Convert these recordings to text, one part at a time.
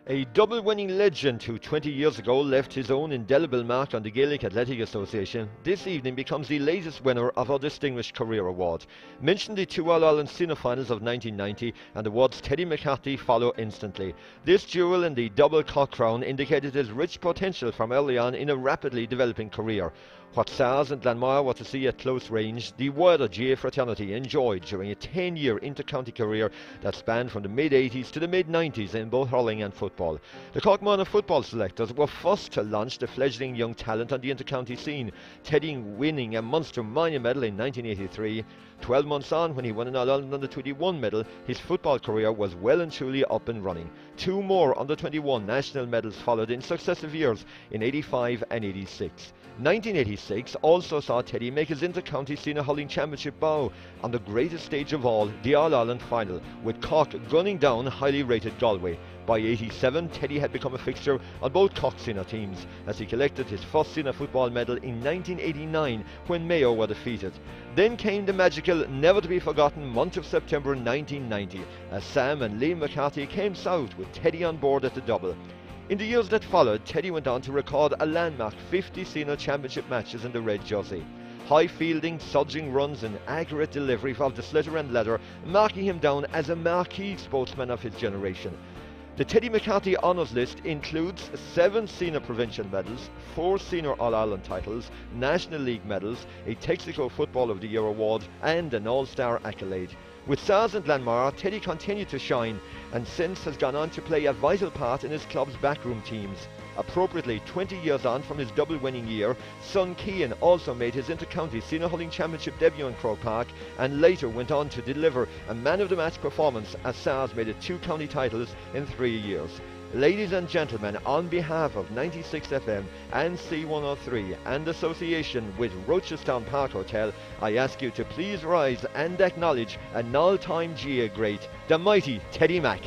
A double-winning legend who 20 years ago left his own indelible mark on the Gaelic Athletic Association, this evening becomes the latest winner of our Distinguished Career Award. Mention the two All-Ireland senior finals of 1990 and the awards Teddy McCarthy follow instantly. This duel in the double cock crown indicated his rich potential from early on in a rapidly developing career. What SARS and Glanmire were to see at close range, the wider GA fraternity enjoyed during a 10-year inter-county career that spanned from the mid-80s to the mid-90s in both hurling and football. The Cork Minor football selectors were first to launch the fledgling young talent on the inter-county scene, Teddy winning a Munster Minor medal in 1983. 12 months on, when he won an All-Ireland Under-21 medal, his football career was well and truly up and running. Two more Under-21 national medals followed in successive years in 85 and 86. 1986 also saw Teddy make his inter-county senior hurling championship bow on the greatest stage of all, the All-Ireland final, with Cork gunning down highly rated Galway. By 87, Teddy had become a fixture on both Cork senior teams, as he collected his first senior football medal in 1989 when Mayo were defeated. Then came the magical, never-to-be-forgotten month of September 1990, as Sam and Liam McCarthy came south with Teddy on board at the double. In the years that followed, Teddy went on to record a landmark 50 senior championship matches in the red jersey. High fielding, surging runs and accurate delivery of the sliotar and leather, marking him down as a marquee sportsman of his generation. The Teddy McCarthy honours list includes 7 senior provincial medals, 4 senior All-Ireland titles, National League medals, a Texaco Football of the Year award and an All-Star accolade. With SARS and Glanmire, Teddy continued to shine and since has gone on to play a vital part in his club's backroom teams. Appropriately 20 years on from his double-winning year, son Cian also made his inter-county senior hurling championship debut in Croke Park and later went on to deliver a man-of-the-match performance as SARS made it 2 county titles in 3 years. Ladies and gentlemen, on behalf of 96 FM and C103 and association with Rochestown Park Hotel, I ask you to please rise and acknowledge an all-time GA great, the mighty Teddy Mac.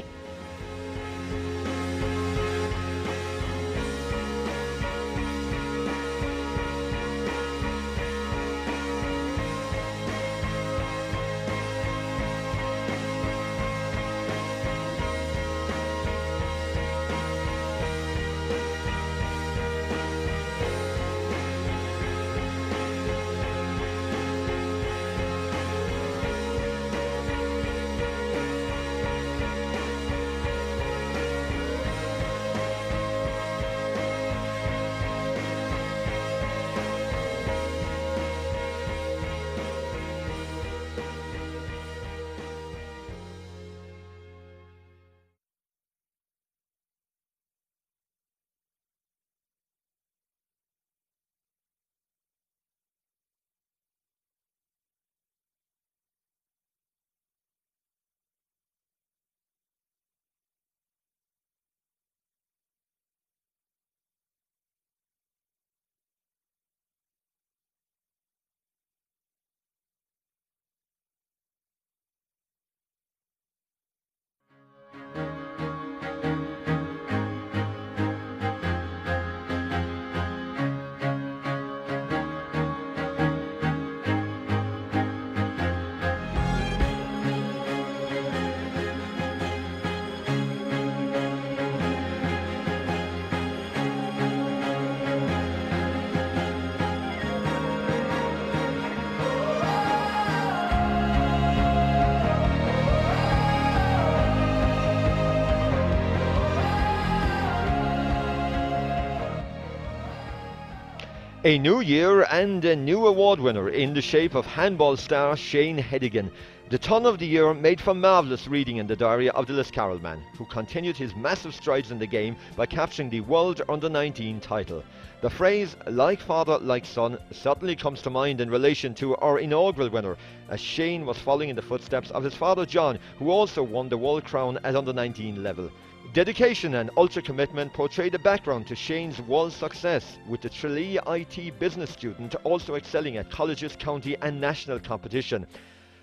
A new year and a new award winner in the shape of handball star Shane Hedigan. The ton of the year made for marvellous reading in the diary of the Liscarroll man, who continued his massive strides in the game by capturing the World Under-19 title. The phrase, like father, like son, certainly comes to mind in relation to our inaugural winner, as Shane was following in the footsteps of his father John, who also won the World Crown at Under-19 level. Dedication and ultra commitment portray the background to Shane's world success, with the Tralee IT business student also excelling at colleges, county and national competition.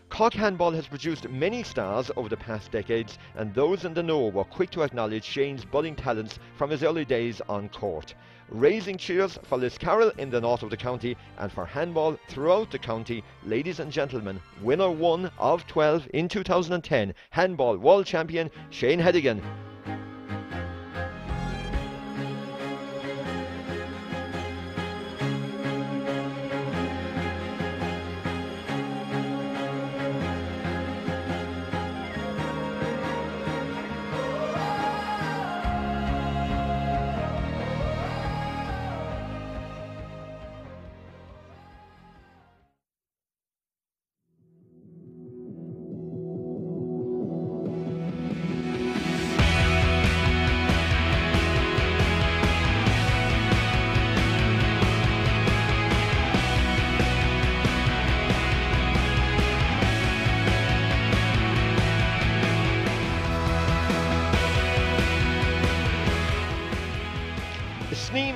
Cork handball has produced many stars over the past decades, and those in the know were quick to acknowledge Shane's budding talents from his early days on court. Raising cheers for Liscarroll in the north of the county and for handball throughout the county, ladies and gentlemen, winner 1 of 12 in 2010, handball world champion Shane Hedigan.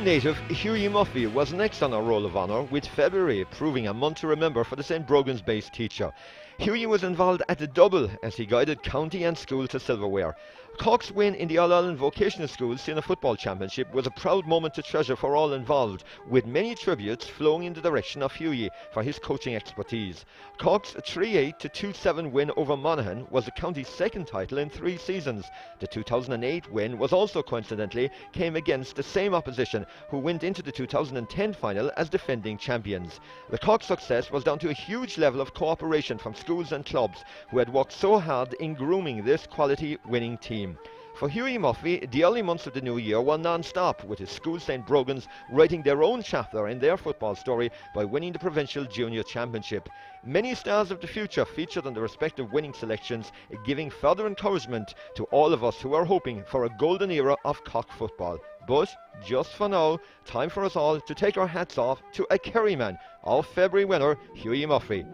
native Hughie Muffy was next on our roll of honour, with February proving a month to remember for the St Brogan's-based teacher. Hughie was involved at the double as he guided county and school to silverware. Cork's win in the All-Ireland Vocational School Senior Football Championship was a proud moment to treasure for all involved, with many tributes flowing in the direction of Hughie for his coaching expertise. Cork's 3-8 to 2-7 win over Monaghan was the county's second title in 3 seasons. The 2008 win was also coincidentally came against the same opposition who went into the 2010 final as defending champions. The Cork success was down to a huge level of cooperation from schools and clubs who had worked so hard in grooming this quality winning team. For Hughie Muffy, the early months of the new year were non-stop, with his school St Brogan's writing their own chapter in their football story by winning the Provincial Junior Championship. Many stars of the future featured on the respective winning selections, giving further encouragement to all of us who are hoping for a golden era of Cork football. But, just for now, time for us all to take our hats off to a Kerryman, our February winner, Hughie Muffy.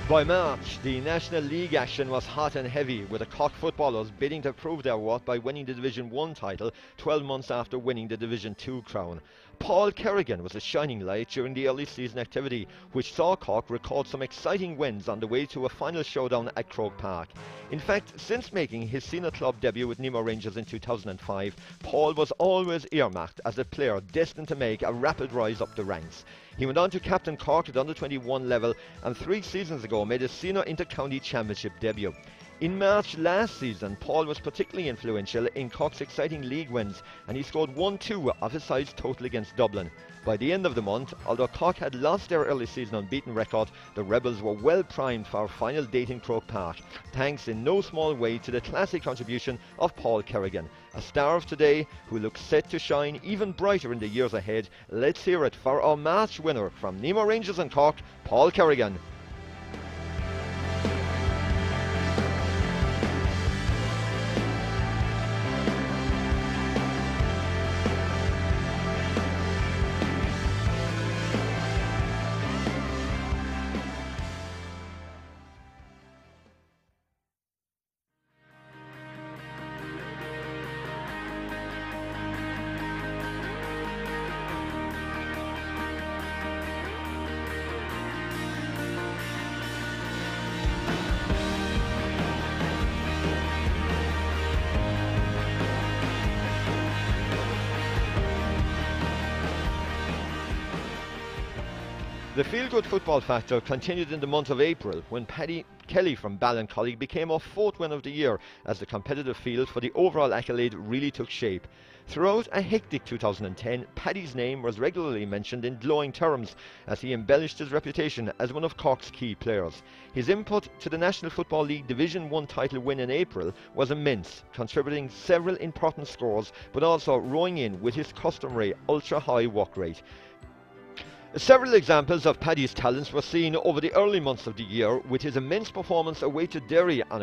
By March, the National League action was hot and heavy, with the Cork footballers bidding to prove their worth by winning the Division 1 title 12 months after winning the Division 2 crown. Paul Kerrigan was a shining light during the early season activity, which saw Cork record some exciting wins on the way to a final showdown at Croke Park. In fact, since making his senior club debut with Nemo Rangers in 2005, Paul was always earmarked as a player destined to make a rapid rise up the ranks. He went on to captain Cork at under-21 level and 3 seasons ago made his senior inter-county championship debut. In March last season, Paul was particularly influential in Cork's exciting league wins, and he scored 1-2 of his side's total against Dublin. By the end of the month, although Cork had lost their early season unbeaten record, the Rebels were well primed for a final date in Croke Park, thanks in no small way to the classic contribution of Paul Kerrigan, a star of today who looks set to shine even brighter in the years ahead. Let's hear it for our March winner from Nemo Rangers and Cork, Paul Kerrigan. The feel-good football factor continued in the month of April when Paddy Kelly from Ballincollig became our 4th winner of the year as the competitive field for the overall accolade really took shape. Throughout a hectic 2010, Paddy's name was regularly mentioned in glowing terms as he embellished his reputation as one of Cork's key players. His input to the National Football League Division 1 title win in April was immense, contributing several important scores but also rowing in with his customary ultra-high work rate. Several examples of Paddy's talents were seen over the early months of the year, with his immense performance away to Derry on